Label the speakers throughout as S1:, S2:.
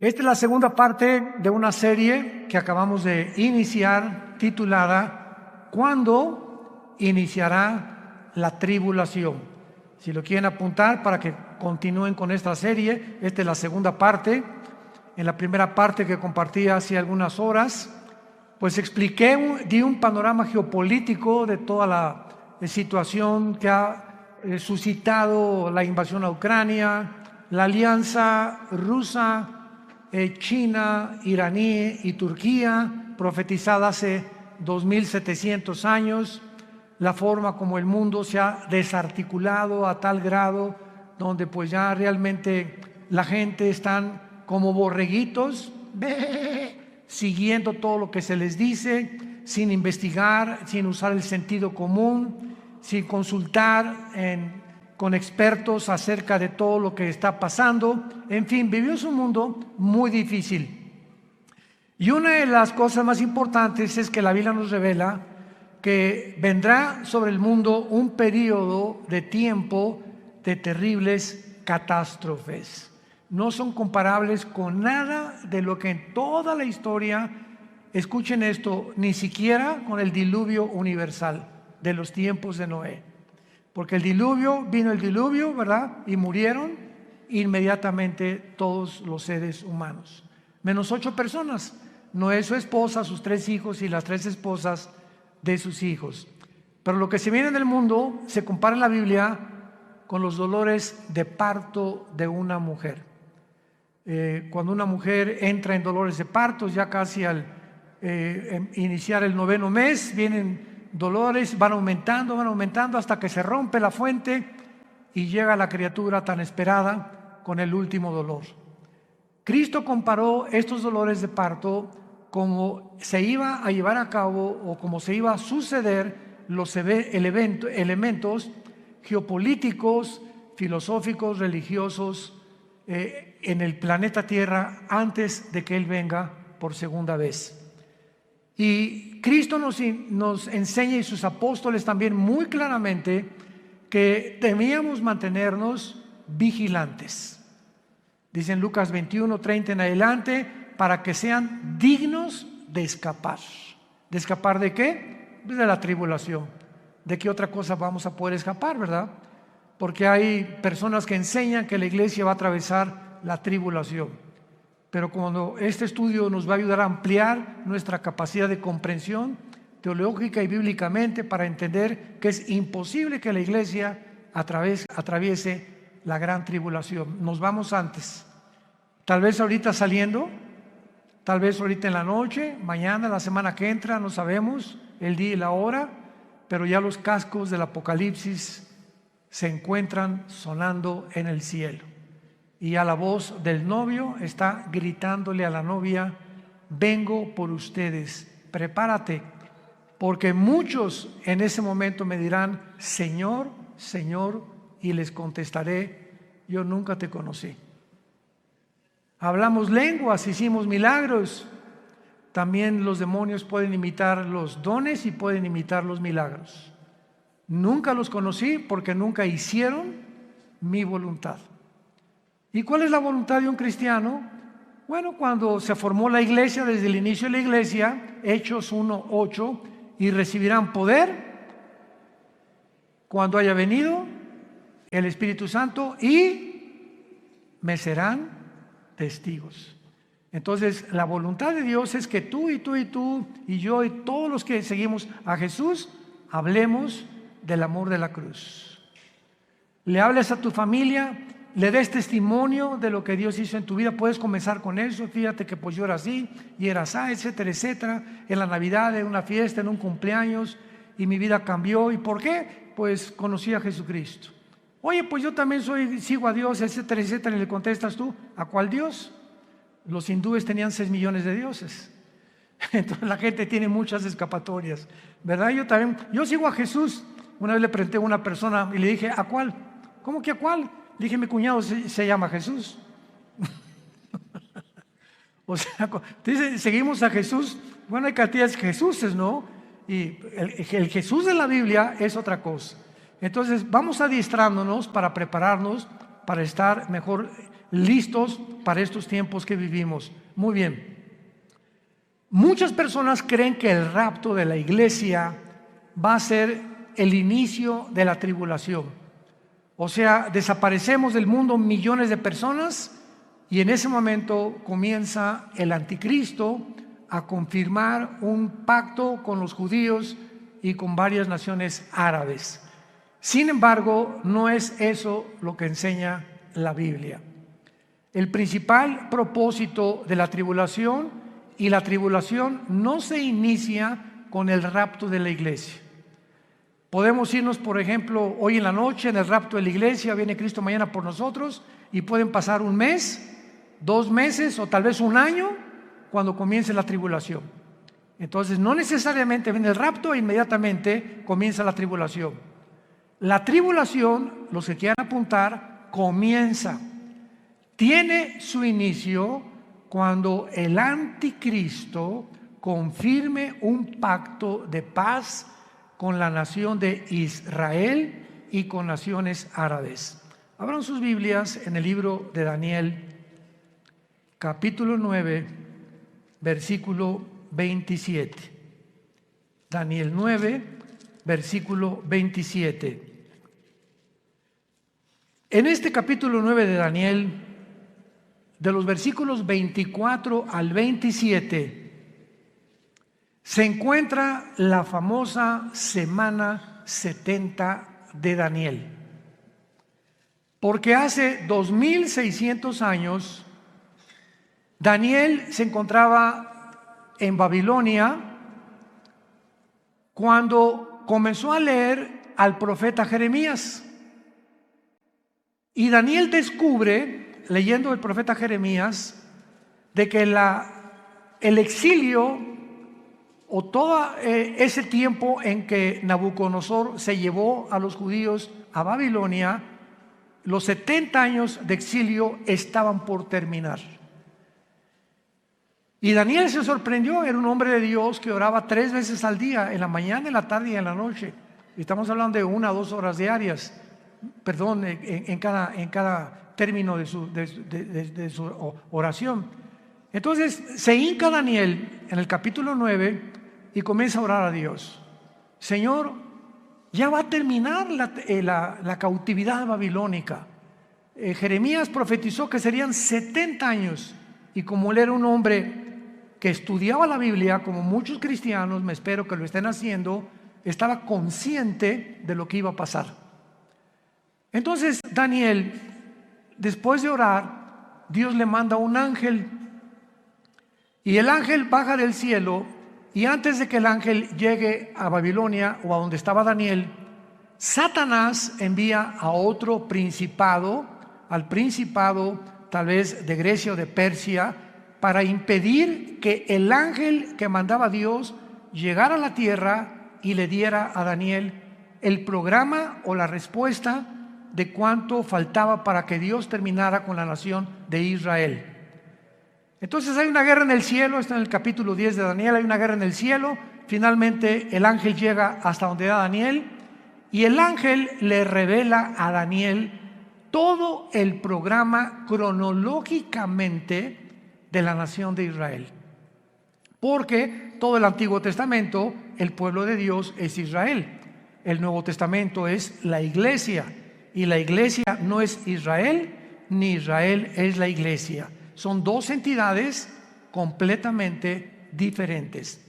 S1: Esta es la segunda parte de una serie que acabamos de iniciar titulada ¿Cuándo iniciará la tribulación? Si lo quieren apuntar para que continúen con esta serie, esta es la segunda parte. En la primera parte que compartí hace algunas horas, pues di un panorama geopolítico de toda la situación que ha suscitado la invasión a Ucrania, la alianza rusa, China, iraní y Turquía, profetizada hace 2700 años, la forma como el mundo se ha desarticulado a tal grado donde pues ya realmente la gente están como borreguitos, siguiendo todo lo que se les dice, sin investigar, sin usar el sentido común, sin consultar con expertos acerca de todo lo que está pasando. En fin, vivimos un mundo muy difícil. Y una de las cosas más importantes es que la Biblia nos revela que vendrá sobre el mundo un periodo de tiempo de terribles catástrofes. No son comparables con nada de lo que en toda la historia, escuchen esto, ni siquiera con el diluvio universal de los tiempos de Noé. Porque vino el diluvio, ¿verdad? Y murieron inmediatamente todos los seres humanos, menos 8 personas. Noé, su esposa, sus 3 hijos y las 3 esposas de sus hijos. Pero lo que se viene en el mundo se compara en la Biblia con los dolores de parto de una mujer. Cuando una mujer entra en dolores de parto, ya casi al iniciar el 9º mes, vienen dolores, van aumentando hasta que se rompe la fuente y llega la criatura tan esperada con el último dolor. Cristo comparó estos dolores de parto como se iba a llevar a cabo o como se iba a suceder los elementos geopolíticos, filosóficos, religiosos en el planeta Tierra antes de que Él venga por segunda vez. Y Cristo nos enseña, y sus apóstoles también muy claramente, que debíamos mantenernos vigilantes. Dice en Lucas 21:30 en adelante, para que sean dignos de escapar. ¿De escapar de qué? De la tribulación. ¿De qué otra cosa vamos a poder escapar, verdad? Porque hay personas que enseñan que la iglesia va a atravesar la tribulación. Pero cuando este estudio nos va a ayudar a ampliar nuestra capacidad de comprensión teológica y bíblicamente para entender que es imposible que la iglesia atraviese la gran tribulación. Nos vamos antes. Tal vez ahorita saliendo, tal vez ahorita en la noche, mañana, la semana que entra, no sabemos el día y la hora, pero ya los cascos del Apocalipsis se encuentran sonando en el cielo. Y a la voz del novio está gritándole a la novia: vengo por ustedes, prepárate, porque muchos en ese momento me dirán: Señor, Señor, y les contestaré: yo nunca te conocí. Hablamos lenguas, hicimos milagros. También los demonios pueden imitar los dones y pueden imitar los milagros. Nunca los conocí porque nunca hicieron mi voluntad. ¿Y cuál es la voluntad de un cristiano? Bueno, cuando se formó la iglesia, desde el inicio de la iglesia, Hechos 1:8, y recibirán poder cuando haya venido el Espíritu Santo y me serán testigos. Entonces, la voluntad de Dios es que tú y yo y todos los que seguimos a Jesús hablemos del amor de la cruz. Le hables a tu familia, le des testimonio de lo que Dios hizo en tu vida. Puedes comenzar con eso: fíjate que pues yo era así y era así, etcétera, etcétera. En la Navidad, en una fiesta, en un cumpleaños, y mi vida cambió. ¿Y por qué? Pues conocí a Jesucristo. Oye, pues yo también sigo a Dios, etcétera, etcétera. Y le contestas tú: ¿a cuál Dios? Los hindúes tenían 6 millones de dioses. Entonces la gente tiene muchas escapatorias, ¿verdad? Yo sigo a Jesús. Una vez le pregunté a una persona y le dije: ¿a cuál? ¿Cómo que a cuál? Le dije: mi cuñado se llama Jesús. O sea, dice, seguimos a Jesús. Bueno, hay cantidades de Jesuses, ¿no? Y el Jesús de la Biblia es otra cosa. Entonces vamos adiestrándonos para prepararnos para estar mejor listos para estos tiempos que vivimos. Muy bien. Muchas personas creen que el rapto de la iglesia va a ser el inicio de la tribulación. O sea, desaparecemos del mundo millones de personas y en ese momento comienza el anticristo a confirmar un pacto con los judíos y con varias naciones árabes. Sin embargo, no es eso lo que enseña la Biblia. El principal propósito de la tribulación, y la tribulación no se inicia con el rapto de la iglesia. Podemos irnos, por ejemplo, hoy en la noche en el rapto de la iglesia, viene Cristo mañana por nosotros, y pueden pasar un mes, 2 meses o tal vez un año cuando comience la tribulación. Entonces no necesariamente viene el rapto e inmediatamente comienza la tribulación. La tribulación, los que quieran apuntar, comienza, tiene su inicio cuando el anticristo confirme un pacto de paz con la nación de Israel y con naciones árabes. Abran sus Biblias en el libro de Daniel, capítulo 9, versículo 27. Daniel 9, versículo 27. En este capítulo 9 de Daniel, de los versículos 24 al 27, se encuentra la famosa semana 70 de Daniel. Porque hace 2600 años, Daniel se encontraba en Babilonia cuando comenzó a leer al profeta Jeremías. Y Daniel descubre, leyendo el profeta Jeremías, de que el exilio o todo ese tiempo en que Nabucodonosor se llevó a los judíos a Babilonia, los 70 años de exilio estaban por terminar. Y Daniel se sorprendió, era un hombre de Dios que oraba 3 veces al día, en la mañana, en la tarde y en la noche. Estamos hablando de 1 a 2 horas diarias, perdón, en cada término de su oración. Entonces se hinca Daniel en el capítulo 9 y comienza a orar a Dios. Señor, ya va a terminar la cautividad babilónica. Jeremías profetizó que serían 70 años y como él era un hombre que estudiaba la Biblia, como muchos cristianos, me espero que lo estén haciendo, estaba consciente de lo que iba a pasar. Entonces Daniel, después de orar, Dios le manda un ángel y el ángel baja del cielo y antes de que el ángel llegue a Babilonia o a donde estaba Daniel, Satanás envía a otro principado, al principado tal vez de Grecia o de Persia, para impedir que el ángel que mandaba Dios llegara a la tierra y le diera a Daniel el programa o la respuesta de cuánto faltaba para que Dios terminara con la nación de Israel. Entonces hay una guerra en el cielo, está en el capítulo 10 de Daniel, hay una guerra en el cielo. Finalmente el ángel llega hasta donde era Daniel y el ángel le revela a Daniel todo el programa cronológicamente de la nación de Israel. Porque todo el Antiguo Testamento, el pueblo de Dios es Israel. El Nuevo Testamento es la iglesia. Y la iglesia no es Israel, ni Israel es la iglesia. Son 2 entidades completamente diferentes.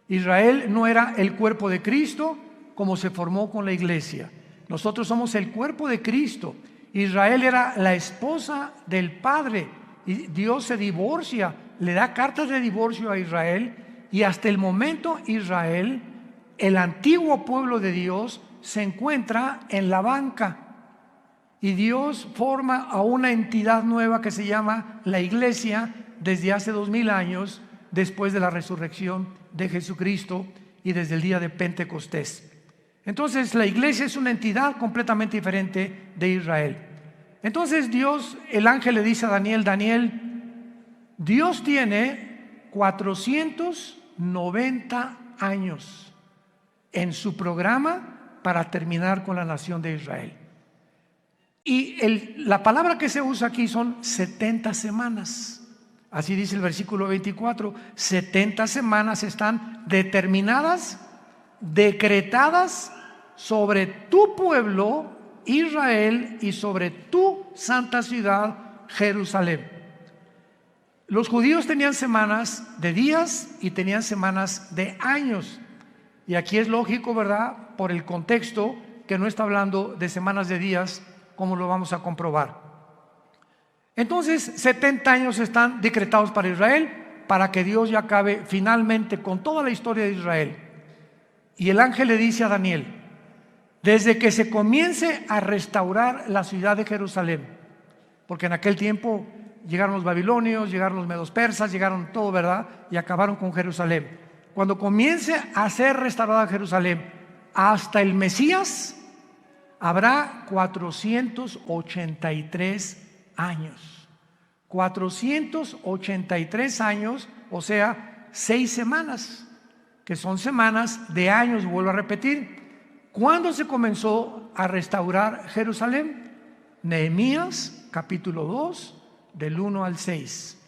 S1: Israel no era el cuerpo de Cristo como se formó con la iglesia. Nosotros somos el cuerpo de Cristo. Israel era la esposa del Padre y Dios se divorcia, le da cartas de divorcio a Israel y hasta el momento Israel, el antiguo pueblo de Dios, se encuentra en la banca y Dios forma a una entidad nueva que se llama la iglesia desde hace 2000 años después de la resurrección de Jesucristo y desde el día de Pentecostés. Entonces la iglesia es una entidad completamente diferente de Israel. Entonces Dios, el ángel le dice a Daniel, Daniel, Dios tiene 490 años en su programa para terminar con la nación de Israel. Y la palabra que se usa aquí son 70 semanas. Así dice el versículo 24. 70 semanas están determinadas, decretadas sobre tu pueblo Israel y sobre tu santa ciudad Jerusalén. Los judíos tenían semanas de días y tenían semanas de años. Y aquí es lógico, ¿verdad? Por el contexto, que no está hablando de semanas de días, como lo vamos a comprobar. Entonces, 70 años están decretados para Israel, para que Dios ya acabe finalmente con toda la historia de Israel. Y el ángel le dice a Daniel: desde que se comience a restaurar la ciudad de Jerusalén, porque en aquel tiempo llegaron los babilonios, llegaron los medos persas, llegaron todo, ¿verdad? Y acabaron con Jerusalén. Cuando comience a ser restaurada Jerusalén, hasta el Mesías, habrá 483 años. 483 años, o sea, 6 semanas, que son semanas de años, vuelvo a repetir. ¿Cuándo se comenzó a restaurar Jerusalén? Nehemías, capítulo 2, del 1 al 6.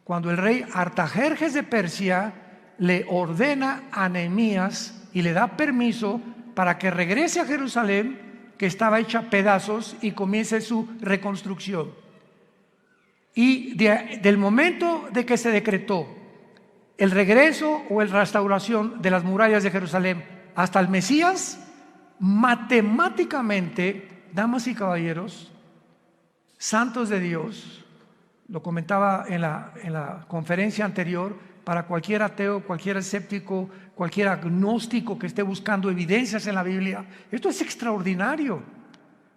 S1: Cuando el rey Artajerjes de Persia le ordena a Nehemías y le da permiso para que regrese a Jerusalén, que estaba hecha pedazos, y comience su reconstrucción. Y del momento de que se decretó el regreso o la restauración de las murallas de Jerusalén hasta el Mesías, matemáticamente, damas y caballeros, santos de Dios, lo comentaba en la conferencia anterior, para cualquier ateo, cualquier escéptico, cualquier agnóstico que esté buscando evidencias en la Biblia, esto es extraordinario.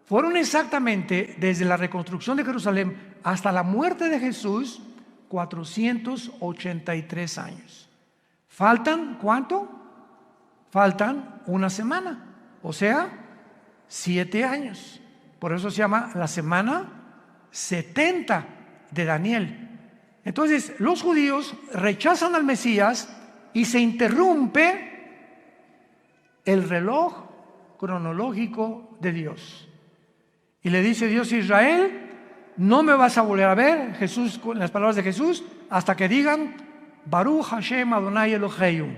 S1: Fueron exactamente, desde la reconstrucción de Jerusalén hasta la muerte de Jesús, 483 años. ¿Faltan cuánto? Faltan una semana, o sea, 7 años. Por eso se llama la semana 70 de Daniel. Entonces, los judíos rechazan al Mesías y se interrumpe el reloj cronológico de Dios. Y le dice Dios a Israel: no me vas a volver a ver, Jesús, con las palabras de Jesús, hasta que digan Baruch Hashem Adonai Eloheinu,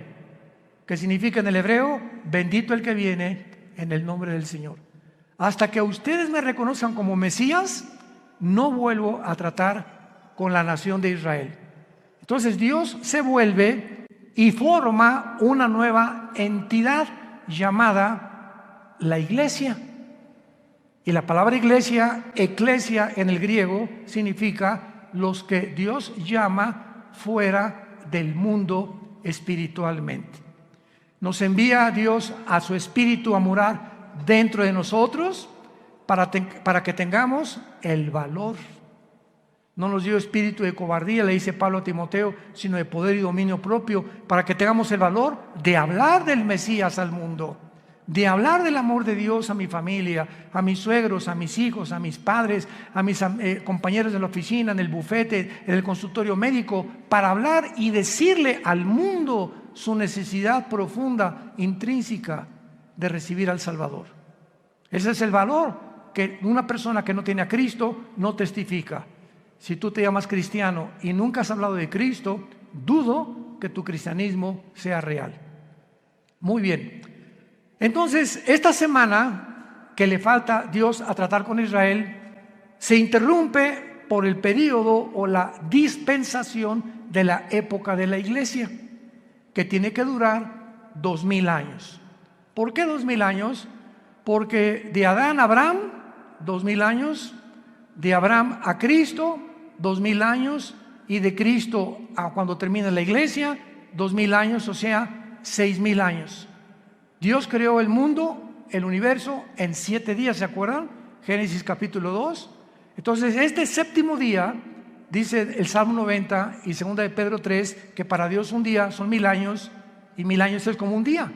S1: que significa en el hebreo: bendito el que viene en el nombre del Señor. Hasta que ustedes me reconozcan como Mesías, no vuelvo a tratar con la nación de Israel. Entonces Dios se vuelve y forma una nueva entidad llamada la iglesia. Y la palabra iglesia, eclesia en el griego, significa los que Dios llama fuera del mundo espiritualmente. Nos envía a Dios a su espíritu a morar dentro de nosotros para que tengamos el valor. No nos dio espíritu de cobardía, le dice Pablo a Timoteo, sino de poder y dominio propio, para que tengamos el valor de hablar del Mesías al mundo, de hablar del amor de Dios a mi familia, a mis suegros, a mis hijos, a mis padres, a mis compañeros de la oficina, en el bufete, en el consultorio médico, para hablar y decirle al mundo su necesidad profunda, intrínseca, de recibir al Salvador. Ese es el valor que una persona que no tiene a Cristo no testifica. Si tú te llamas cristiano y nunca has hablado de Cristo, dudo que tu cristianismo sea real. Muy bien. Entonces, esta semana que le falta Dios a tratar con Israel, se interrumpe por el periodo o la dispensación de la época de la iglesia, que tiene que durar 2000 años. ¿Por qué 2000 años? Porque de Adán a Abraham, 2000 años, de Abraham a Cristo, 2000 años, y de Cristo a cuando termina la iglesia, 2000 años, o sea, 6000 años. Dios creó el mundo, el universo, en 7 días, ¿se acuerdan? Génesis capítulo 2. Entonces, este séptimo día, dice el Salmo 90 y 2 de Pedro 3, que para Dios un día son 1000 años, y 1000 años es como un día.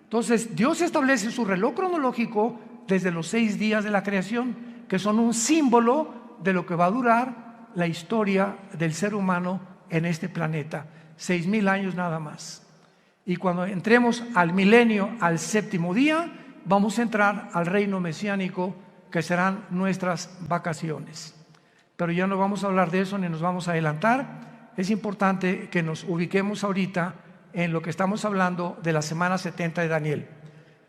S1: Entonces, Dios establece su reloj cronológico desde los 6 días de la creación, que son un símbolo de lo que va a durar la historia del ser humano en este planeta. 6000 años nada más. Y cuando entremos al milenio, al séptimo día, vamos a entrar al reino mesiánico, que serán nuestras vacaciones. Pero ya no vamos a hablar de eso ni nos vamos a adelantar. Es importante que nos ubiquemos ahorita en lo que estamos hablando de la semana 70 de Daniel.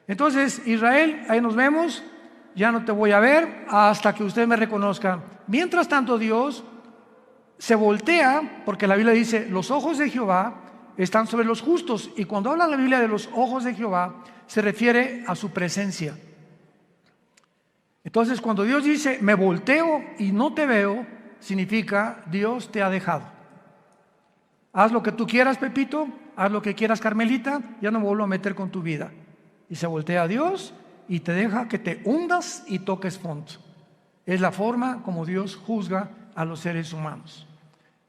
S1: Entonces, Israel, ahí nos vemos. Ya no te voy a ver hasta que usted me reconozca. Mientras tanto, Dios se voltea, porque la Biblia dice, los ojos de Jehová están sobre los justos. Y cuando habla la Biblia de los ojos de Jehová, se refiere a su presencia. Entonces, cuando Dios dice, me volteo y no te veo, significa, Dios te ha dejado. Haz lo que tú quieras, Pepito, haz lo que quieras, Carmelita, ya no me vuelvo a meter con tu vida. Y se voltea a Dios y te deja que te hundas y toques fondo. Es la forma como Dios juzga a los seres humanos.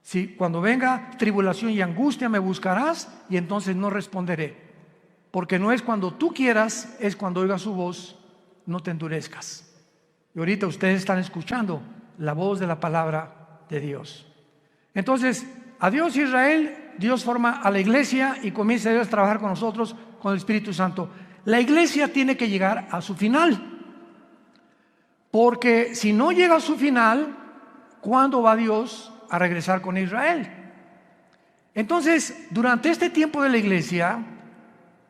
S1: Si cuando venga tribulación y angustia me buscarás, y entonces no responderé. Porque no es cuando tú quieras, es cuando oigas su voz, no te endurezcas. Y ahorita ustedes están escuchando la voz de la palabra de Dios. Entonces, adiós Israel, Dios forma a la iglesia y comienza a trabajar con nosotros, con el Espíritu Santo. La iglesia tiene que llegar a su final. Porque si no llega a su final, ¿cuándo va Dios a regresar con Israel? Entonces, durante este tiempo de la iglesia,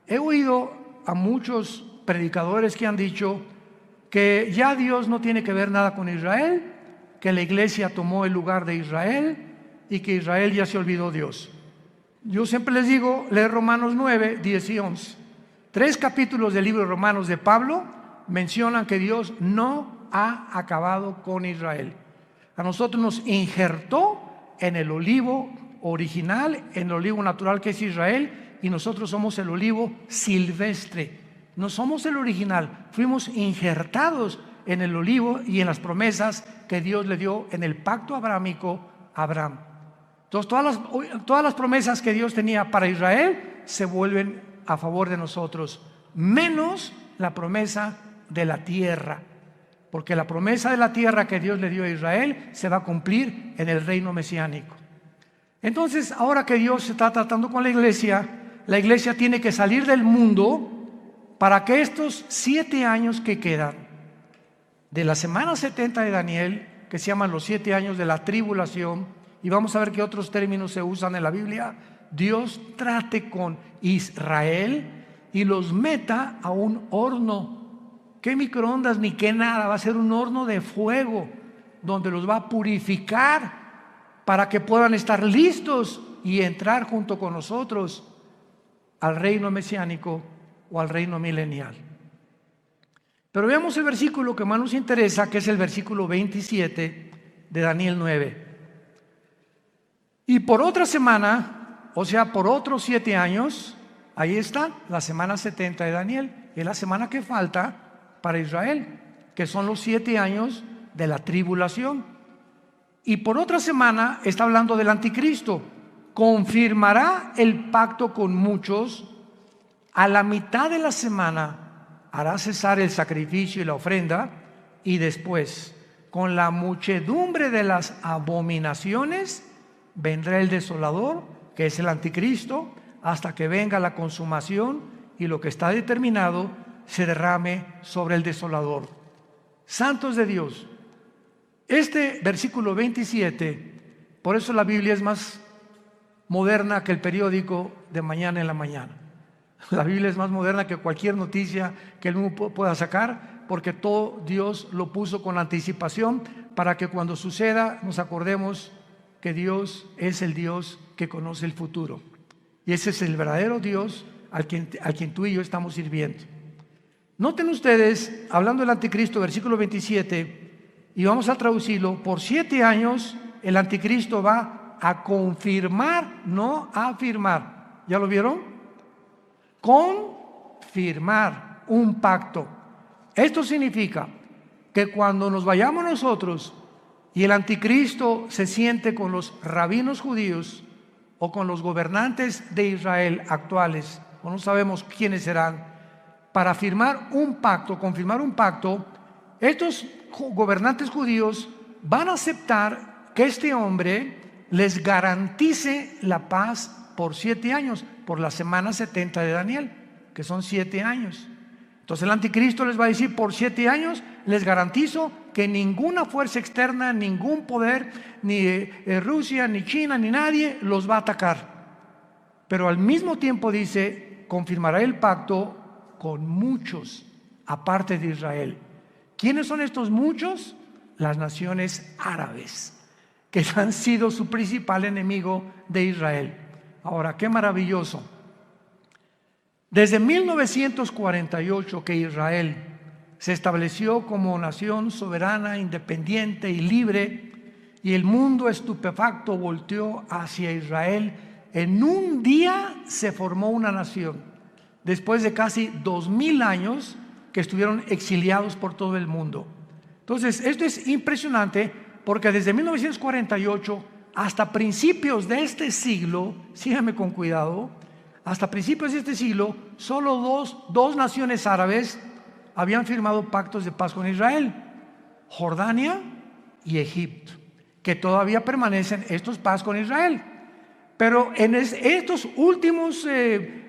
S1: he oído a muchos predicadores que han dicho que ya Dios no tiene que ver nada con Israel, que la iglesia tomó el lugar de Israel y que Israel ya se olvidó de Dios. Yo siempre les digo, leer Romanos 9, 10 y 11. 3 capítulos del libro de Romanos de Pablo mencionan que Dios no ha acabado con Israel. A nosotros nos injertó en el olivo original, en el olivo natural que es Israel, y nosotros somos el olivo silvestre. No somos el original, fuimos injertados en el olivo y en las promesas que Dios le dio en el pacto abrahámico a Abraham. Entonces todas las promesas que Dios tenía para Israel se vuelven a favor de nosotros, menos la promesa de la tierra, porque la promesa de la tierra que Dios le dio a Israel se va a cumplir en el reino mesiánico. Entonces, ahora que Dios está tratando con la iglesia tiene que salir del mundo para que estos 7 años que quedan de la semana 70 de Daniel, que se llaman los 7 años de la tribulación, y vamos a ver qué otros términos se usan en la Biblia, Dios trate con Israel y los meta a un horno. ¿Qué microondas ni qué nada? Va a ser un horno de fuego donde los va a purificar para que puedan estar listos y entrar junto con nosotros al reino mesiánico o al reino milenial. Pero veamos el versículo que más nos interesa, que es el versículo 27 de Daniel 9. Y por otra semana, o sea, por otros 7 años, ahí está la semana 70 de Daniel, es la semana que falta para Israel, que son los 7 años de la tribulación. Y por otra semana está hablando del anticristo. Confirmará el pacto con muchos. A la mitad de la semana hará cesar el sacrificio y la ofrenda, y después, con la muchedumbre de las abominaciones, vendrá el desolador, que es el anticristo, hasta que venga la consumación y lo que está determinado se derrame sobre el desolador. Santos de Dios, este versículo 27, por eso la Biblia es más moderna que el periódico de mañana en la mañana. La Biblia es más moderna que cualquier noticia que el mundo pueda sacar, porque todo Dios lo puso con anticipación para que cuando suceda nos acordemos que Dios es el Dios que conoce el futuro. Y ese es el verdadero Dios al quien tú y yo estamos sirviendo. Noten ustedes, hablando del anticristo, versículo 27, y vamos a traducirlo, por 7 años el anticristo va a confirmar, no a afirmar. ¿Ya lo vieron? Confirmar un pacto. Esto significa que cuando nos vayamos nosotros y el anticristo se siente con los rabinos judíos o con los gobernantes de Israel actuales, o no sabemos quiénes serán, para firmar un pacto, confirmar un pacto, estos gobernantes judíos van a aceptar que este hombre les garantice la paz por 7 años, por la semana 70 de Daniel, que son 7 años. Entonces el anticristo les va a decir: por 7 años les garantizo que ninguna fuerza externa, ningún poder, ni Rusia, ni China, ni nadie los va a atacar. Pero al mismo tiempo dice: confirmará el pacto con muchos, aparte de Israel. ¿Quiénes son estos muchos? Las naciones árabes, que han sido su principal enemigo de Israel. Ahora, qué maravilloso. Desde 1948 que Israel se estableció como nación soberana, independiente y libre, y el mundo estupefacto volteó hacia Israel. En un día se formó una nación, después de casi 2000 años que estuvieron exiliados por todo el mundo. Entonces, esto es impresionante, porque desde 1948 hasta principios de este siglo, síganme con cuidado, hasta principios de este siglo, solo dos naciones árabes habían firmado pactos de paz con Israel: Jordania y Egipto, que todavía permanecen estos paz con Israel. Pero en estos últimos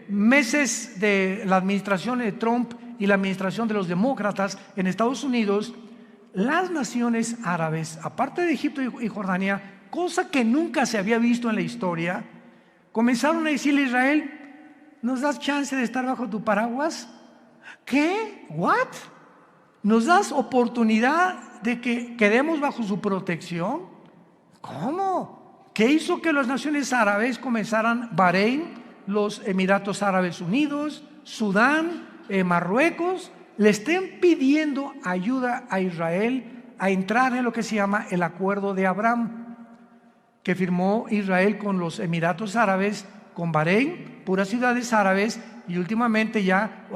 S1: meses de la administración de Trump y la administración de los demócratas en Estados Unidos, las naciones árabes, aparte de Egipto y Jordania, cosa que nunca se había visto en la historia, comenzaron a decirle a Israel: ¿nos das chance de estar bajo tu paraguas? ¿Qué? ¿What? ¿Nos das oportunidad de que quedemos bajo su protección? ¿Cómo? ¿Qué hizo que las naciones árabes comenzaran? Bahrein, los Emiratos Árabes Unidos, Sudán, Marruecos, le estén pidiendo ayuda a Israel a entrar en lo que se llama el Acuerdo de Abraham, que firmó Israel con los Emiratos Árabes, con Bahrein, puras ciudades árabes, y últimamente ya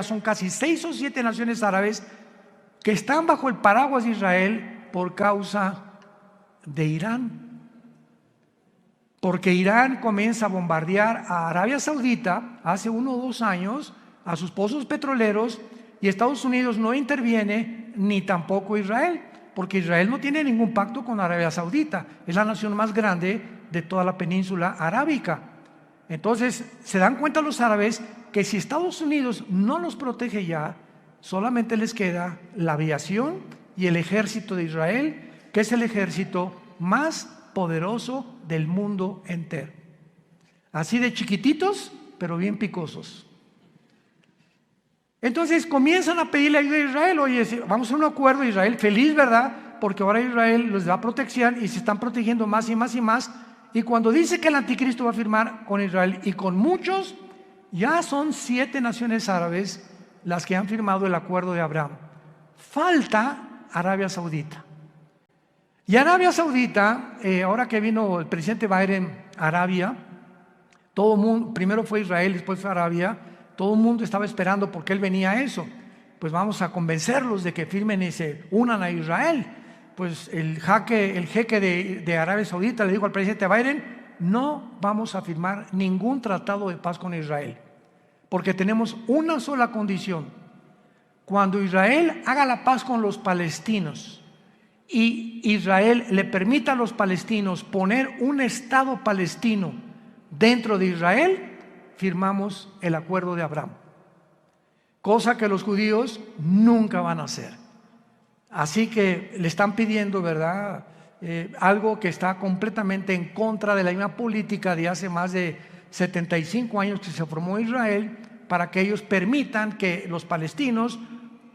S1: son casi 6 o 7 naciones árabes que están bajo el paraguas de Israel por causa de Irán. Porque Irán comienza a bombardear a Arabia Saudita hace 1 o 2 años, a sus pozos petroleros, y Estados Unidos no interviene, ni tampoco Israel, porque Israel no tiene ningún pacto con Arabia Saudita, es la nación más grande de toda la península arábica. Entonces se dan cuenta los árabes que si Estados Unidos no los protege ya, solamente les queda la aviación y el ejército de Israel, que es el ejército más poderoso del mundo entero. Así de chiquititos, pero bien picosos. Entonces comienzan a pedirle ayuda a Israel: oye, vamos a un acuerdo. Israel feliz, ¿verdad? Porque ahora Israel les da protección y se están protegiendo más y más y más. Y cuando dice que el anticristo va a firmar con Israel y con muchos, ya son 7 naciones árabes las que han firmado el Acuerdo de Abraham. Falta Arabia Saudita. Y Arabia Saudita, ahora que vino el presidente Biden a Arabia, todo el mundo, primero fue Israel, después fue Arabia, todo el mundo estaba esperando porque él venía a eso. Pues vamos a convencerlos de que firmen y se unan a Israel. Pues el jeque de Arabia Saudita le dijo al presidente Biden: no vamos a firmar ningún tratado de paz con Israel, porque tenemos una sola condición: cuando Israel haga la paz con los palestinos y Israel le permita a los palestinos poner un estado palestino dentro de Israel, firmamos el Acuerdo de Abraham, cosa que los judíos nunca van a hacer. Así que le están pidiendo, ¿verdad? Algo que está completamente en contra de la misma política de hace más de 75 años que se formó Israel, para que ellos permitan que los palestinos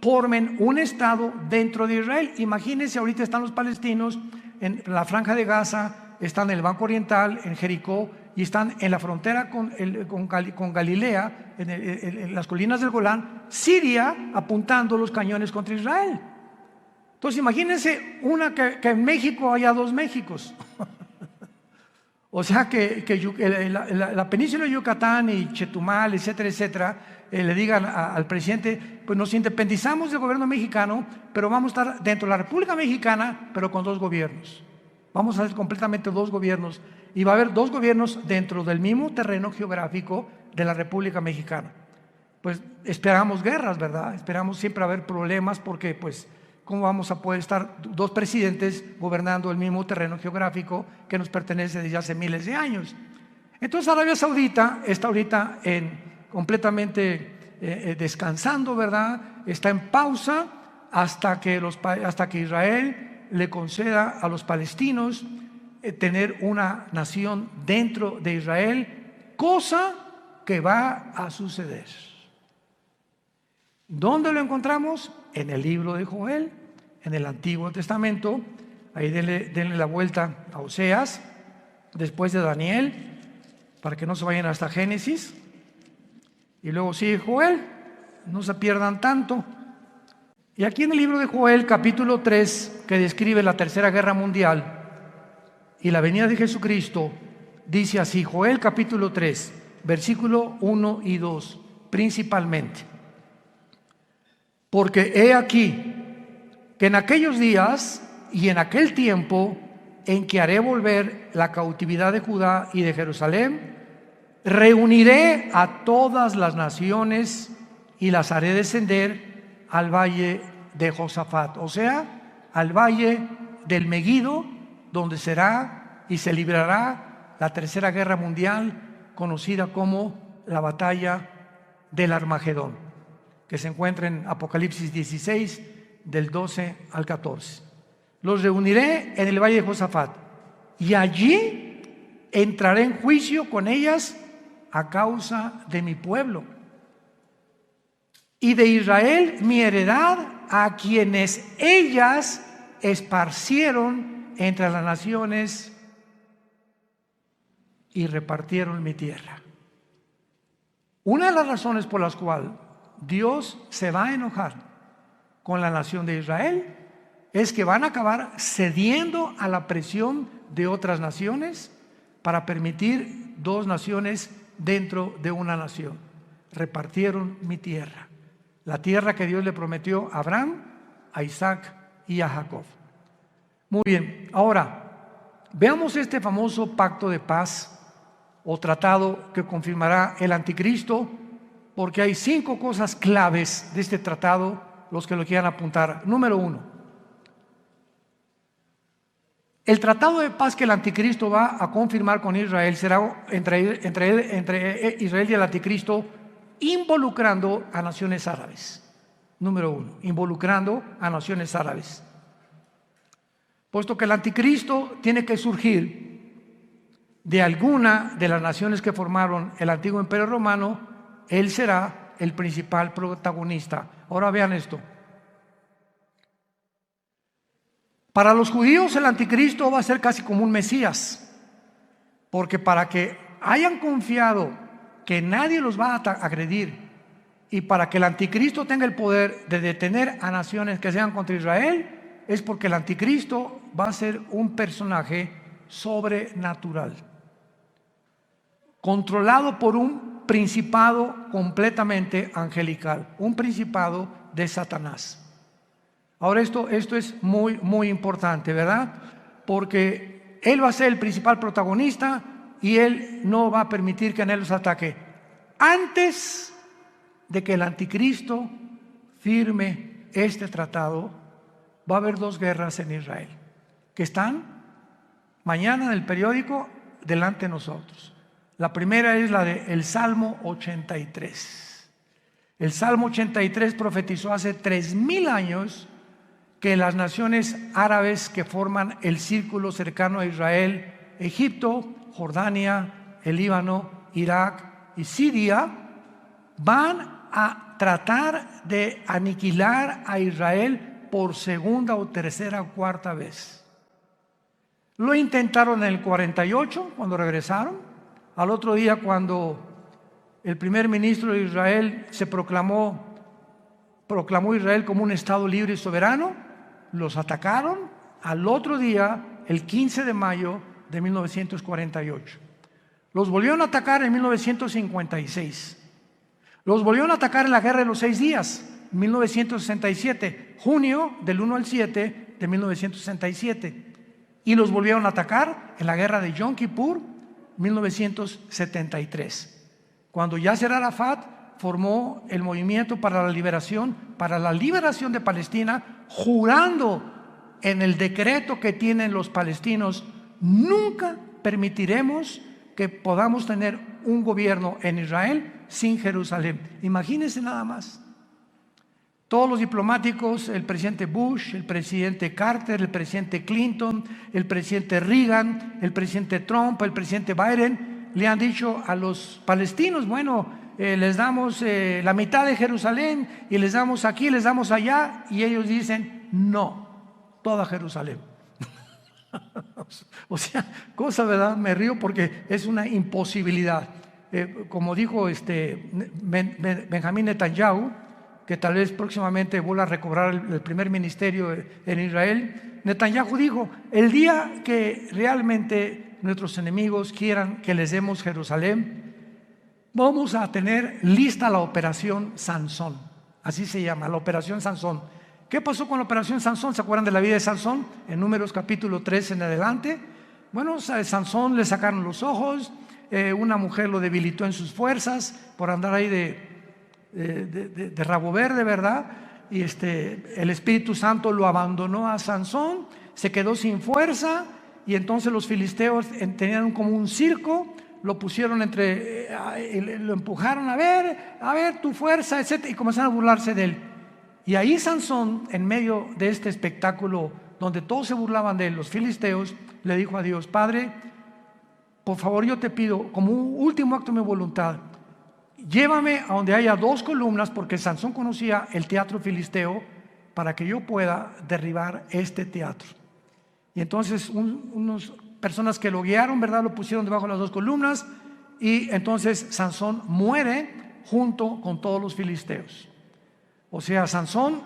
S1: formen un estado dentro de Israel. Imagínense, ahorita están los palestinos en la Franja de Gaza, están en el Banco Oriental, en Jericó, y están en la frontera con Galilea, en las colinas del Golán, Siria, apuntando los cañones contra Israel. Entonces imagínense que en México haya 2 Méxicos. O sea que la península de Yucatán y Chetumal, etcétera, etcétera, le digan al presidente: pues nos independizamos del gobierno mexicano, pero vamos a estar dentro de la República Mexicana, pero con 2 gobiernos. Vamos a hacer completamente 2 gobiernos, y va a haber 2 gobiernos dentro del mismo terreno geográfico de la República Mexicana. Pues esperamos guerras, ¿verdad? Esperamos siempre haber problemas, porque pues ¿cómo vamos a poder estar 2 presidentes gobernando el mismo terreno geográfico que nos pertenece desde hace miles de años? Entonces Arabia Saudita está ahorita completamente descansando, ¿verdad? Está en pausa hasta que Israel le conceda a los palestinos tener una nación dentro de Israel, cosa que va a suceder. ¿Dónde lo encontramos? En el libro de Joel, en el Antiguo Testamento. Ahí denle la vuelta a Oseas, después de Daniel, para que no se vayan hasta Génesis. Y luego sigue Joel, no se pierdan tanto. Y aquí en el libro de Joel, capítulo 3, que describe la Tercera Guerra Mundial y la venida de Jesucristo, dice así, Joel capítulo 3, versículo 1 y 2, principalmente. Porque he aquí que en aquellos días y en aquel tiempo en que haré volver la cautividad de Judá y de Jerusalén, reuniré a todas las naciones y las haré descender al valle de Josafat, o sea, al valle del Megido, donde será y se librará la Tercera Guerra Mundial, conocida como la batalla del Armagedón, que se encuentra en Apocalipsis 16, del 12 al 14. Los reuniré en el valle de Josafat, y allí entraré en juicio con ellas a causa de mi pueblo y de Israel, mi heredad, a quienes ellas esparcieron entre las naciones y repartieron mi tierra. Una de las razones por las cuales Dios se va a enojar con la nación de Israel es que van a acabar cediendo a la presión de otras naciones para permitir dos naciones dentro de una nación. Repartieron mi tierra, la tierra que Dios le prometió a Abraham, a Isaac y a Jacob. Muy bien, ahora veamos este famoso pacto de paz o tratado que confirmará el anticristo, porque hay 5 cosas claves de este tratado, los que lo quieran apuntar. Número 1, el tratado de paz que el anticristo va a confirmar con Israel será entre Israel y el anticristo, involucrando a naciones árabes. Número 1, involucrando a naciones árabes. Puesto que el anticristo tiene que surgir de alguna de las naciones que formaron el antiguo imperio romano, él será el principal protagonista. Ahora vean esto. Para los judíos el anticristo va a ser casi como un Mesías, porque para que hayan confiado que nadie los va a agredir y para que el anticristo tenga el poder de detener a naciones que sean contra Israel, es porque el anticristo va a ser un personaje sobrenatural, controlado por un principado completamente angelical, un principado de Satanás. Ahora esto es muy, muy importante, ¿verdad? Porque él va a ser el principal protagonista y él no va a permitir que nadie los ataque. Antes de que el anticristo firme este tratado, va a haber 2 guerras en Israel, que están mañana en el periódico delante de nosotros. La primera es la del Salmo 83. El Salmo 83 profetizó hace 3000 años que las naciones árabes que forman el círculo cercano a Israel, Egipto, Jordania, el Líbano, Irak y Siria, van a tratar de aniquilar a Israel por segunda o tercera o cuarta vez. Lo intentaron en el 48 cuando regresaron. Al otro día, cuando el primer ministro de Israel proclamó Israel como un estado libre y soberano, los atacaron. Al otro día, el 15 de mayo de 1948. Los volvieron a atacar en 1956. Los volvieron a atacar en la Guerra de los 6 días, 1967, junio del 1 al 7 de 1967. Y los volvieron a atacar en la Guerra de Yom Kippur, 1973. Cuando Yasser Arafat formó el movimiento para la liberación de Palestina, jurando en el decreto que tienen los palestinos: nunca permitiremos que podamos tener un gobierno en Israel sin Jerusalén. Imagínense nada más. Todos los diplomáticos, el presidente Bush, el presidente Carter, el presidente Clinton, el presidente Reagan, el presidente Trump, el presidente Biden, le han dicho a los palestinos, bueno, les damos la mitad de Jerusalén y les damos aquí, les damos allá, y ellos dicen, no, toda Jerusalén. O sea, cosa, ¿verdad? Me río porque es una imposibilidad. Como dijo Benjamín Netanyahu, que tal vez próximamente vuelva a recobrar el primer ministerio en Israel, Netanyahu dijo, el día que realmente nuestros enemigos quieran que les demos Jerusalén, vamos a tener lista la operación Sansón. Así se llama, la operación Sansón. ¿Qué pasó con la operación Sansón? ¿Se acuerdan de la vida de Sansón? En Números capítulo 3 en adelante. Bueno, a Sansón le sacaron los ojos, una mujer lo debilitó en sus fuerzas por andar ahí de rabo verde, ¿verdad? Y el Espíritu Santo lo abandonó a Sansón, se quedó sin fuerza, y entonces los filisteos tenían como un circo, lo pusieron lo empujaron, a ver tu fuerza, etc., y comenzaron a burlarse de él. Y ahí Sansón, en medio de este espectáculo donde todos se burlaban de él, los filisteos, le dijo a Dios, Padre, por favor yo te pido, como un último acto de mi voluntad, llévame a donde haya 2 columnas, porque Sansón conocía el teatro filisteo, para que yo pueda derribar este teatro. Y entonces unas personas que lo guiaron, ¿verdad?, lo pusieron debajo de las 2 columnas, y entonces Sansón muere junto con todos los filisteos. O sea, Sansón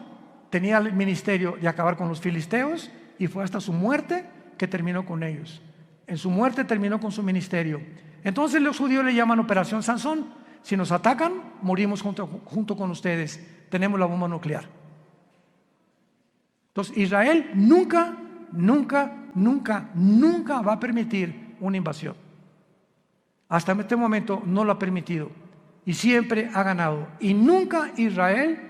S1: tenía el ministerio de acabar con los filisteos, y fue hasta su muerte que terminó con ellos. En su muerte terminó con su ministerio. Entonces los judíos le llaman Operación Sansón. Si nos atacan, morimos junto con ustedes. Tenemos la bomba nuclear. Entonces Israel nunca va a permitir una invasión. Hasta este momento no lo ha permitido, y siempre ha ganado. Y nunca Israel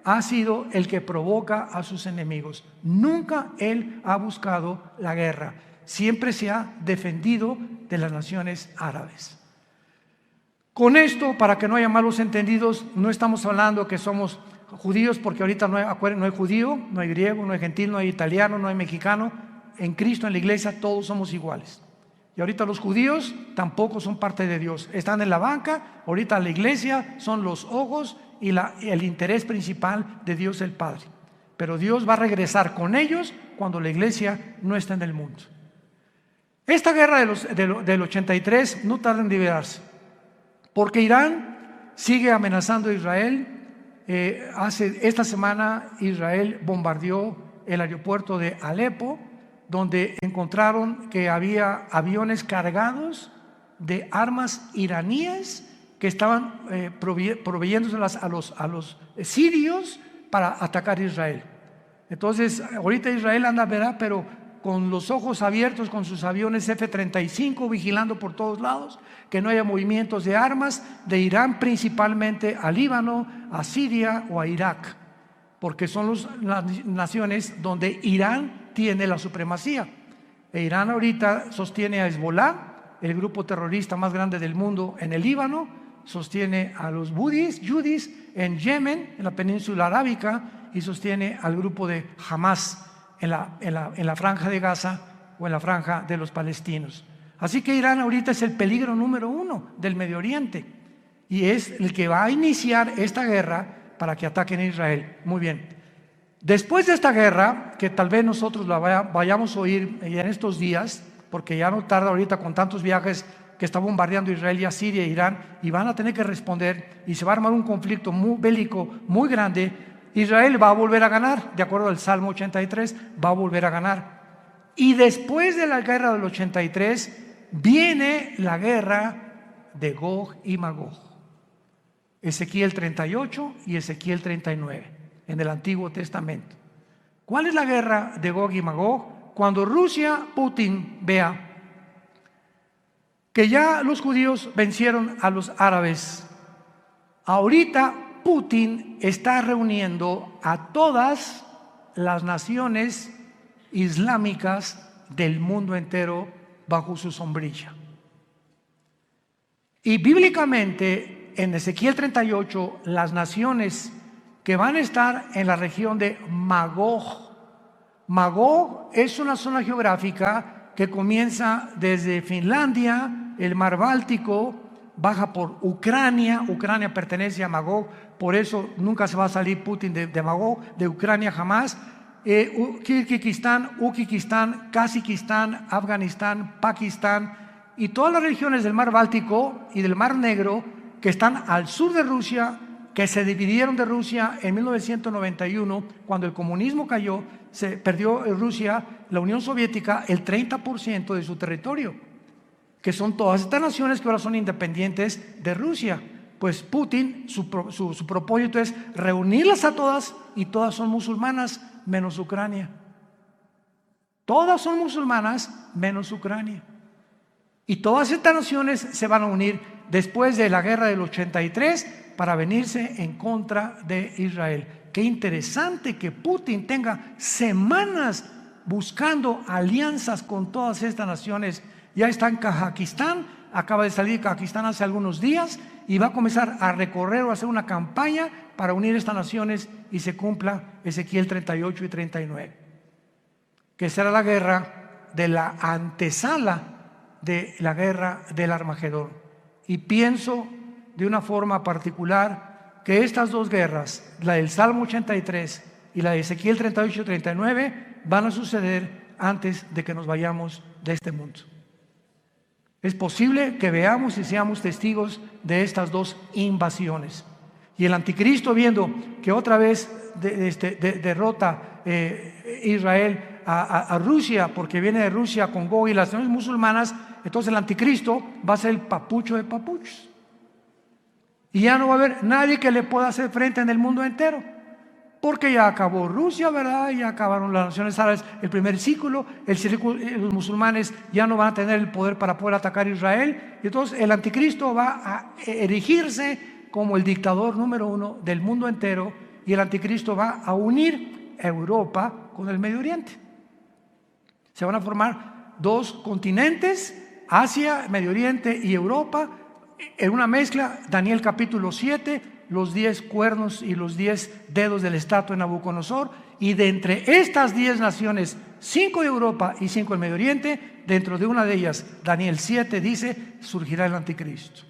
S1: ha sido el que provoca a sus enemigos. Nunca él ha buscado la guerra. Siempre se ha defendido de las naciones árabes. Con esto, para que no haya malos entendidos, no estamos hablando que somos judíos, porque ahorita no hay judío, no hay griego, no hay gentil, no hay italiano, no hay mexicano. En Cristo, en la iglesia, todos somos iguales. Y ahorita los judíos tampoco son parte de Dios. Están en la banca. Ahorita la iglesia son los ojos y el interés principal de Dios el Padre. Pero Dios va a regresar con ellos cuando la iglesia no está en el mundo. Esta guerra del 83 no tarda en liberarse, porque Irán sigue amenazando a Israel. Esta semana Israel bombardeó el aeropuerto de Alepo, donde encontraron que había aviones cargados de armas iraníes que estaban proveyéndoselas a los sirios para atacar a Israel. Entonces, ahorita Israel anda, ¿verdad?, pero con los ojos abiertos, con sus aviones F-35 vigilando por todos lados, que no haya movimientos de armas de Irán, principalmente a Líbano, a Siria o a Irak, porque son las naciones donde Irán tiene la supremacía. Irán ahorita sostiene a Hezbollah, el grupo terrorista más grande del mundo en el Líbano, sostiene a los Houthis en Yemen, en la península arábica, y sostiene al grupo de Hamas en la franja de Gaza o en la franja de los palestinos. Así que Irán ahorita es el peligro número 1 del Medio Oriente, y es el que va a iniciar esta guerra para que ataquen a Israel. Muy bien. Después de esta guerra, que tal vez nosotros la vayamos a oír en estos días, porque ya no tarda ahorita con tantos viajes que está bombardeando Israel y a Siria e Irán, y van a tener que responder, y se va a armar un conflicto bélico muy grande. Israel va a volver a ganar, de acuerdo al Salmo 83, va a volver a ganar. Y después de la guerra del 83, viene la guerra de Gog y Magog. Ezequiel 38 y Ezequiel 39, en el Antiguo Testamento. ¿Cuál es la guerra de Gog y Magog? Cuando Putin vea que ya los judíos vencieron a los árabes, ahorita Putin está reuniendo a todas las naciones islámicas del mundo entero bajo su sombrilla. Y bíblicamente, en Ezequiel 38, las naciones que van a estar en la región de Magog. Magog es una zona geográfica que comienza desde Finlandia, el mar Báltico, baja por Ucrania. Ucrania pertenece a Magog, por eso nunca se va a salir Putin de Magog, de Ucrania jamás. Kirguistán, Uzbekistán, Kazajistán, Afganistán, Pakistán y todas las regiones del mar Báltico y del mar Negro que están al sur de Rusia, que se dividieron de Rusia en 1991, cuando el comunismo cayó, se perdió en Rusia, la Unión Soviética, el 30% de su territorio, que son todas estas naciones que ahora son independientes de Rusia. Pues Putin, su propósito es reunirlas a todas, y todas son musulmanas, menos Ucrania. Todas son musulmanas, menos Ucrania. Y todas estas naciones se van a unir después de la guerra del 83 para venirse en contra de Israel. Qué interesante que Putin tenga semanas buscando alianzas con todas estas naciones. Ya está en Kazajistán, acaba de salir de Kazajistán hace algunos días y va a comenzar a recorrer o a hacer una campaña para unir estas naciones y se cumpla Ezequiel 38 y 39, que será la guerra de la antesala de la guerra del Armagedón. Y pienso de una forma particular que estas dos guerras, la del Salmo 83 y la de Ezequiel 38 y 39, van a suceder antes de que nos vayamos de este mundo. Es posible que veamos y seamos testigos de estas dos invasiones. Y el anticristo, viendo que otra vez derrota Israel a Rusia, porque viene de Rusia con Gog y las naciones musulmanas, entonces el anticristo va a ser el papucho de papuchos. Y ya no va a haber nadie que le pueda hacer frente en el mundo entero, porque ya acabó Rusia, ¿verdad? Ya acabaron las naciones árabes, el primer círculo, los musulmanes ya no van a tener el poder para poder atacar a Israel. Y entonces el anticristo va a erigirse como el dictador número uno del mundo entero, y el anticristo va a unir Europa con el Medio Oriente. Se van a formar dos continentes, Asia, Medio Oriente y Europa, en una mezcla. Daniel capítulo 7, los 10 cuernos y los 10 dedos de la estatua de Nabucodonosor, y de entre estas 10 naciones, 5 de Europa y 5 del Medio Oriente, dentro de una de ellas, Daniel 7 dice, surgirá el anticristo.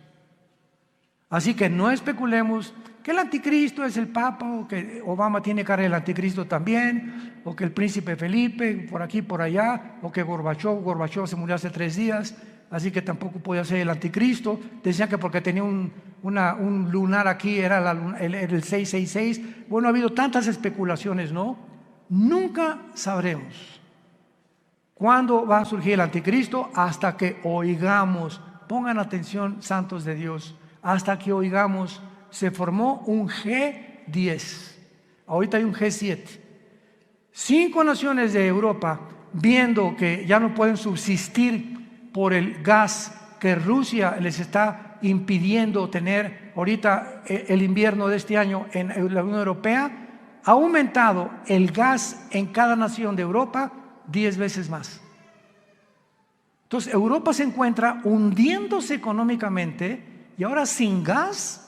S1: Así que no especulemos que el anticristo es el Papa, o que Obama tiene cara del anticristo también, o que el príncipe Felipe por aquí por allá, o que Gorbachov se murió hace 3 días, así que tampoco podía ser el anticristo. Decían que porque tenía un lunar aquí era el 666. Bueno, ha habido tantas especulaciones, ¿no? Nunca sabremos cuándo va a surgir el anticristo hasta que oigamos, pongan atención, santos de Dios, hasta que oigamos, se formó un G10, ahorita hay un G7. 5 naciones de Europa, viendo que ya no pueden subsistir por el gas que Rusia les está impidiendo tener ahorita el invierno de este año en la Unión Europea, ha aumentado el gas en cada nación de Europa 10 veces más. Entonces Europa se encuentra hundiéndose económicamente, y ahora sin gas,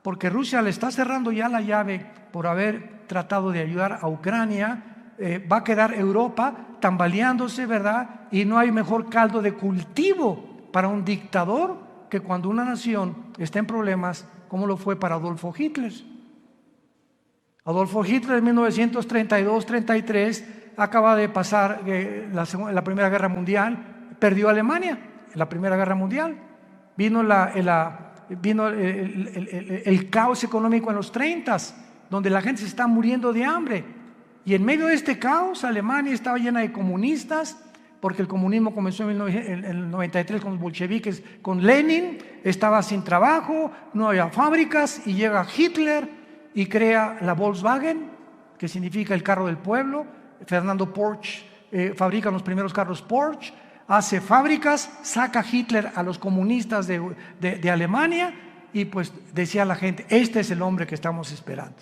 S1: porque Rusia le está cerrando ya la llave por haber tratado de ayudar a Ucrania. Va a quedar Europa tambaleándose, ¿verdad? Y no hay mejor caldo de cultivo para un dictador que cuando una nación está en problemas, como lo fue para Adolfo Hitler. Adolfo Hitler en 1932-33 acaba de pasar la Primera Guerra Mundial, perdió Alemania en la Primera Guerra Mundial. Vino el caos económico en los 30s, donde la gente se está muriendo de hambre. Y en medio de este caos, Alemania estaba llena de comunistas, porque el comunismo comenzó en el 93 con los bolcheviques, con Lenin. Estaba sin trabajo, no había fábricas, y llega Hitler y crea la Volkswagen, que significa el carro del pueblo. Fernando Porsche fabrica los primeros carros Porsche, hace fábricas, saca Hitler a los comunistas de Alemania, y pues decía la gente, este es el hombre que estamos esperando.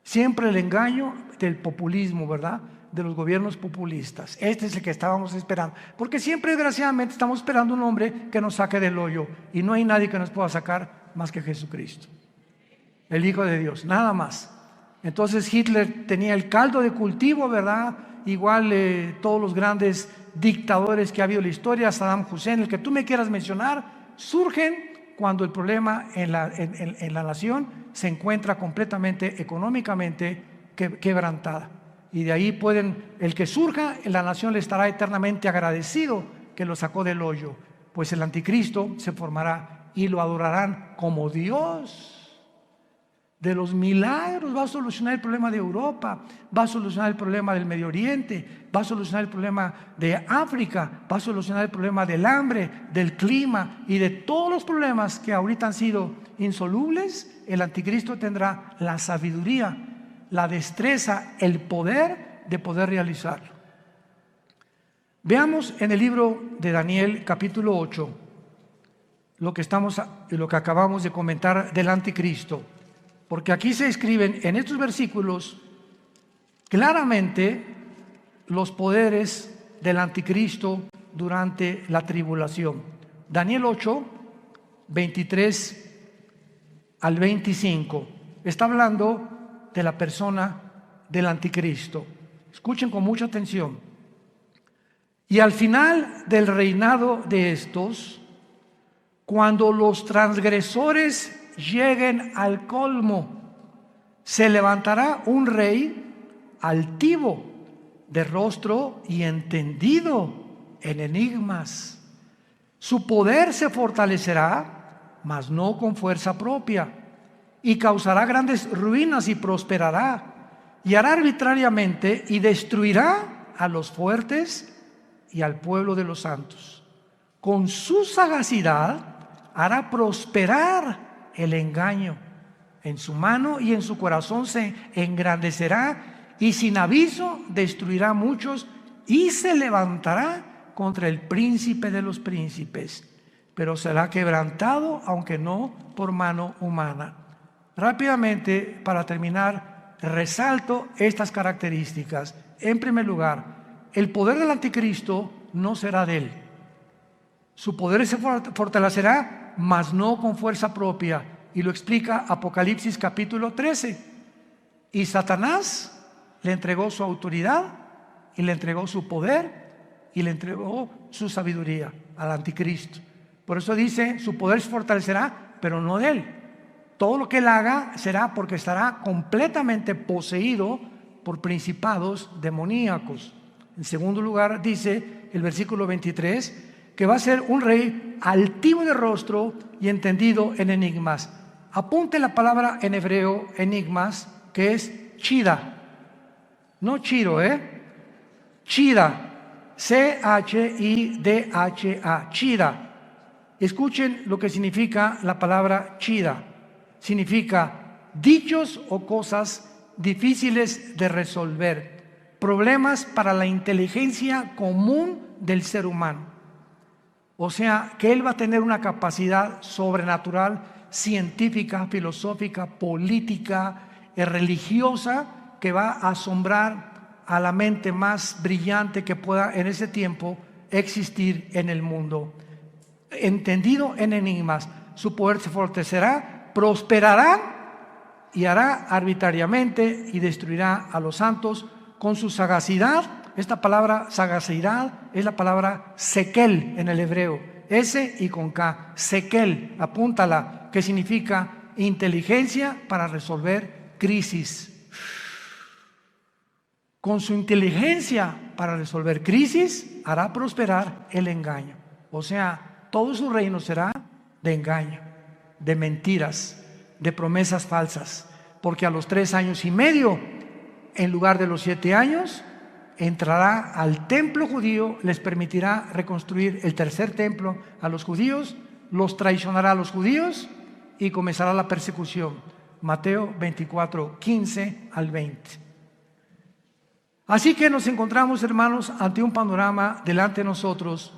S1: Siempre el engaño del populismo, ¿verdad? de los gobiernos populistas. Este es el que estábamos esperando, porque siempre desgraciadamente estamos esperando un hombre que nos saque del hoyo, y no hay nadie que nos pueda sacar más que Jesucristo, el Hijo de Dios, nada más. Entonces Hitler tenía el caldo de cultivo, ¿verdad? Igual todos los grandes dictadores que ha habido en la historia, Saddam Hussein, el que tú me quieras mencionar, surgen cuando el problema en la nación se encuentra completamente económicamente quebrantada. Y de ahí el que surja en la nación le estará eternamente agradecido que lo sacó del hoyo, pues el anticristo se formará y lo adorarán como Dios. De los milagros va a solucionar el problema de Europa, va a solucionar el problema del Medio Oriente, va a solucionar el problema de África, va a solucionar el problema del hambre, del clima y de todos los problemas que ahorita han sido insolubles. El anticristo tendrá la sabiduría, la destreza, el poder de poder realizarlo. Veamos en el libro de Daniel capítulo 8 lo que acabamos de comentar del anticristo, porque aquí se escriben en estos versículos claramente los poderes del anticristo durante la tribulación. Daniel 8, 23 al 25 está hablando de la persona del anticristo. Escuchen con mucha atención. Y al final del reinado de estos, cuando los transgresores lleguen al colmo, se levantará un rey altivo, de rostro y entendido en enigmas. Su poder se fortalecerá, mas no con fuerza propia, y causará grandes ruinas y prosperará, y hará arbitrariamente y destruirá a los fuertes y al pueblo de los santos. Con su sagacidad hará prosperar el engaño. En su mano y en su corazón se engrandecerá, y sin aviso destruirá a muchos, y se levantará contra el príncipe de los príncipes, pero será quebrantado, aunque no por mano humana. Rápidamente, para terminar, resalto estas características. En primer lugar, el poder del anticristo no será de él. Su poder se fortalecerá, mas no con fuerza propia, y lo explica Apocalipsis capítulo 13. Y Satanás le entregó su autoridad, y le entregó su poder, y le entregó su sabiduría al anticristo. Por eso dice, su poder se fortalecerá, pero no de él. Todo lo que él haga será porque estará completamente poseído por principados demoníacos. En segundo lugar, dice el versículo 23, que va a ser un rey altivo de rostro y entendido en enigmas. Apunte la palabra en hebreo, enigmas, que es chida. No chiro, chida. C-H-I-D-H-A, chida. Escuchen lo que significa la palabra chida. Significa dichos o cosas difíciles de resolver, problemas para la inteligencia común del ser humano. O sea, que él va a tener una capacidad sobrenatural, científica, filosófica, política, religiosa, que va a asombrar a la mente más brillante que pueda en ese tiempo existir en el mundo. Entendido en enigmas, su poder se fortalecerá, prosperará y hará arbitrariamente y destruirá a los santos con su sagacidad. Esta palabra sagacidad es la palabra sekel en el hebreo, S y con K, sekel, apúntala, que significa inteligencia para resolver crisis. Con su inteligencia para resolver crisis hará prosperar el engaño. O sea, todo su reino será de engaño, de mentiras, de promesas falsas, porque a los 3 años y medio, en lugar de los 7 años, entrará al templo judío, les permitirá reconstruir el tercer templo a los judíos, los traicionará a los judíos y comenzará la persecución. Mateo 24, 15 al 20. Así que nos encontramos, hermanos, ante un panorama delante de nosotros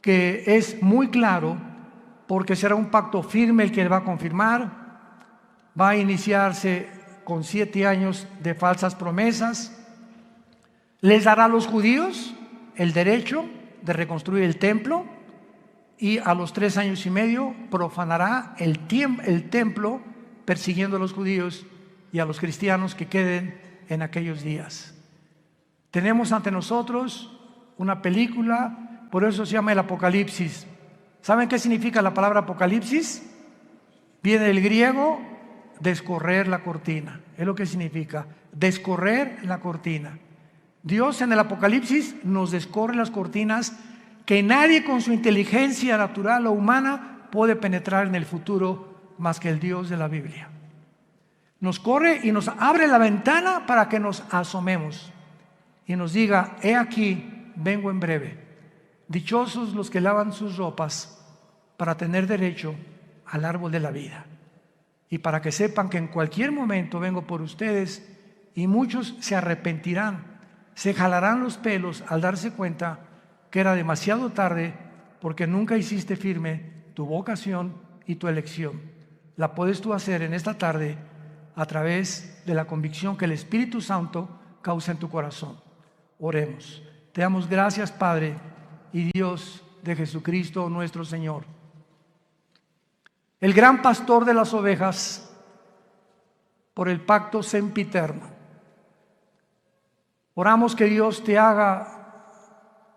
S1: que es muy claro, porque será un pacto firme el que él va a confirmar. Va a iniciarse con 7 años de falsas promesas, Les dará a los judíos el derecho de reconstruir el templo y a los 3 años y medio profanará el templo, persiguiendo a los judíos y a los cristianos que queden en aquellos días. Tenemos ante nosotros una película, por eso se llama el Apocalipsis. ¿Saben qué significa la palabra Apocalipsis? Viene del griego descorrer la cortina, es lo que significa, descorrer la cortina. Dios en el Apocalipsis nos descorre las cortinas que nadie con su inteligencia natural o humana puede penetrar en el futuro más que el Dios de la Biblia. Nos corre y nos abre la ventana para que nos asomemos y nos diga: he aquí, vengo en breve. Dichosos los que lavan sus ropas para tener derecho al árbol de la vida, y para que sepan que en cualquier momento vengo por ustedes, y muchos se arrepentirán, se jalarán los pelos al darse cuenta que era demasiado tarde, porque nunca hiciste firme tu vocación y tu elección. La puedes tú hacer en esta tarde a través de la convicción que el Espíritu Santo causa en tu corazón. Oremos. Te damos gracias, Padre y Dios de Jesucristo nuestro Señor, el gran pastor de las ovejas, por el pacto sempiterno. Oramos que Dios te haga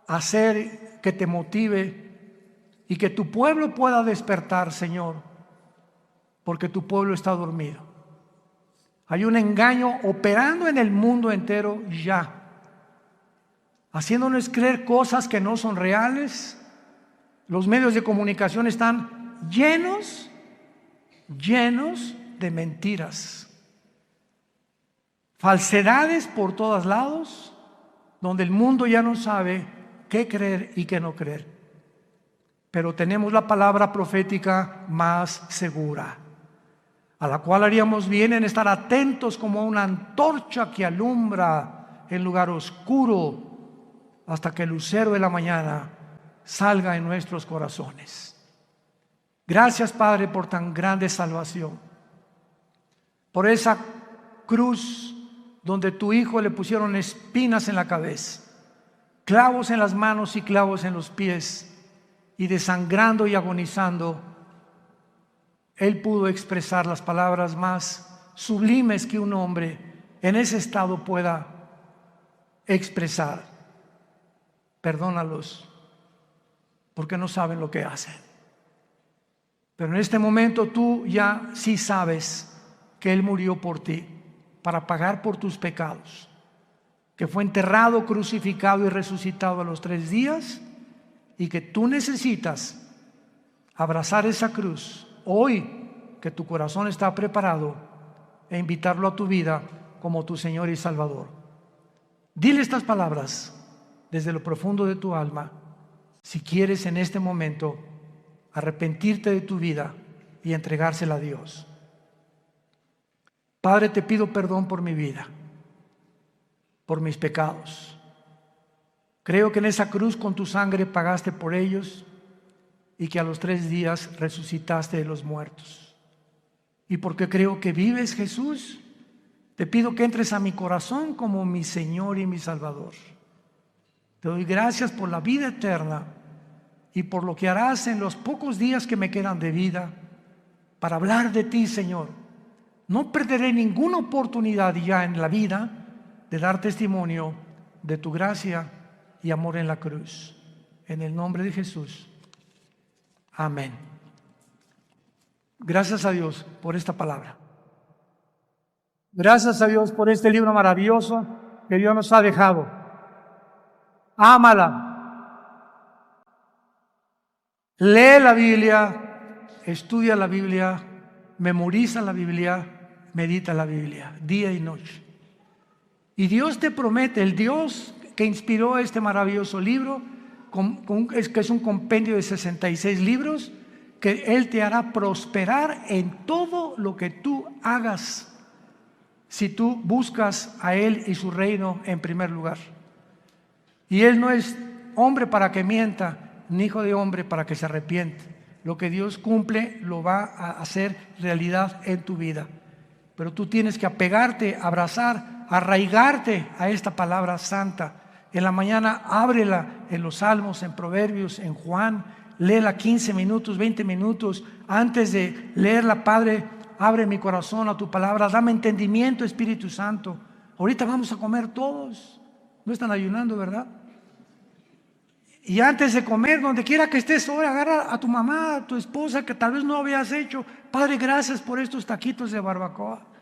S1: hacer, que te motive y que tu pueblo pueda despertar, Señor, porque tu pueblo está dormido. Hay un engaño operando en el mundo entero ya, haciéndonos creer cosas que no son reales. Los medios de comunicación están llenos de mentiras, falsedades por todos lados, donde el mundo ya no sabe qué creer y qué no creer. Pero tenemos la palabra profética más segura, a la cual haríamos bien en estar atentos como una antorcha que alumbra en lugar oscuro hasta que el lucero de la mañana salga en nuestros corazones. Gracias, Padre, por tan grande salvación, por esa cruz donde tu Hijo le pusieron espinas en la cabeza, clavos en las manos y clavos en los pies, y desangrando y agonizando, Él pudo expresar las palabras más sublimes que un hombre en ese estado pueda expresar: perdónalos, porque no saben lo que hacen. Pero en este momento tú ya sí sabes que Él murió por ti, para pagar por tus pecados, que fue enterrado, crucificado y resucitado a los 3 días, y que tú necesitas abrazar esa cruz hoy, que tu corazón está preparado, e invitarlo a tu vida como tu Señor y Salvador. Dile estas palabras desde lo profundo de tu alma, si quieres en este momento arrepentirte de tu vida y entregársela a Dios. Padre, te pido perdón por mi vida, por mis pecados. Creo que en esa cruz con tu sangre pagaste por ellos, y que a los 3 días resucitaste de los muertos. Y porque creo que vives, Jesús, te pido que entres a mi corazón como mi Señor y mi Salvador. Te doy gracias por la vida eterna y por lo que harás en los pocos días que me quedan de vida para hablar de ti, Señor. No perderé ninguna oportunidad ya en la vida de dar testimonio de tu gracia y amor en la cruz. En el nombre de Jesús. Amén. Gracias a Dios por esta palabra. Gracias a Dios por este libro maravilloso que Dios nos ha dejado. Ámala. Lee la Biblia, estudia la Biblia, memoriza la Biblia, medita la Biblia, día y noche. Y Dios te promete, el Dios que inspiró este maravilloso libro, que es un compendio de 66 libros, que Él te hará prosperar en todo lo que tú hagas, si tú buscas a Él y su reino en primer lugar. Y Él no es hombre para que mienta, ni hijo de hombre para que se arrepiente. Lo que Dios cumple lo va a hacer realidad en tu vida. Pero tú tienes que apegarte, abrazar arraigarte a esta palabra santa. En la mañana ábrela en los Salmos, en Proverbios, en Juan. Léela 15 minutos, 20 minutos. Antes de leerla, Padre, abre mi corazón a tu palabra. Dame entendimiento, Espíritu Santo. Ahorita vamos a comer todos. No están ayunando, ¿verdad? Y antes de comer, donde quiera que estés, ahora agarra a tu mamá, a tu esposa, que tal vez no habías hecho. Padre, gracias por estos taquitos de barbacoa.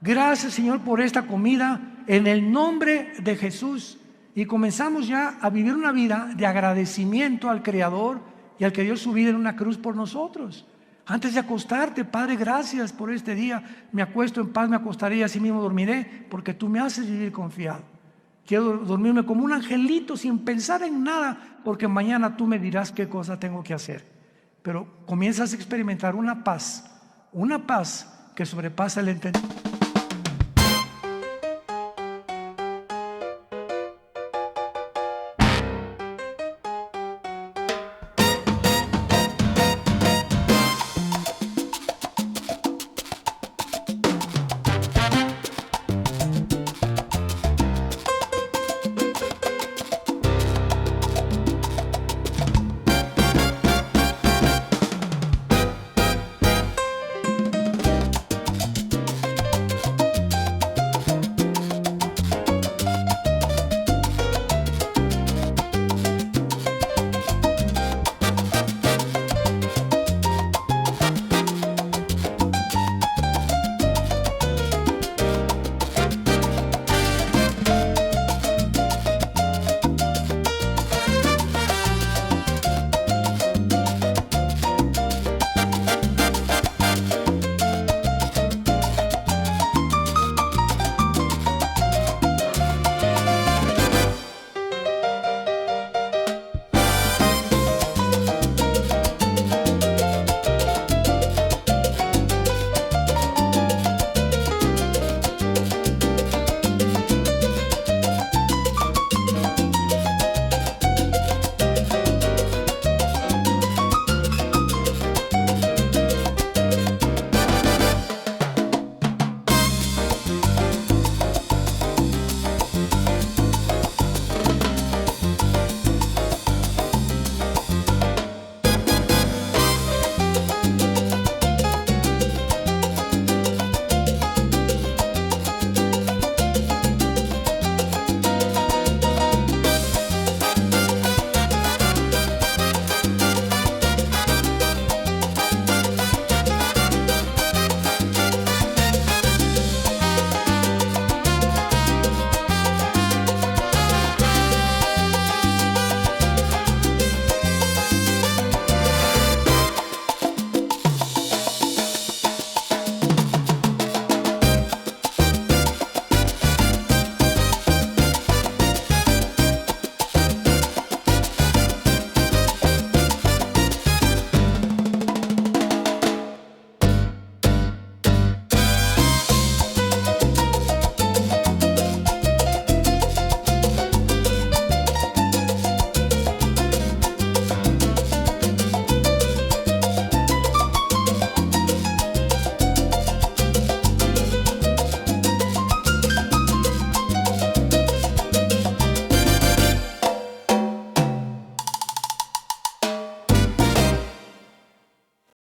S1: Gracias, Señor, por esta comida, en el nombre de Jesús. Y comenzamos ya a vivir una vida de agradecimiento al Creador y al que dio su vida en una cruz por nosotros. Antes de acostarte, Padre, gracias por este día. Me acuesto en paz, me acostaré y así mismo dormiré, porque tú me haces vivir confiado. Quiero dormirme como un angelito sin pensar en nada, porque mañana tú me dirás qué cosa tengo que hacer. Pero comienzas a experimentar una paz que sobrepasa el entendimiento.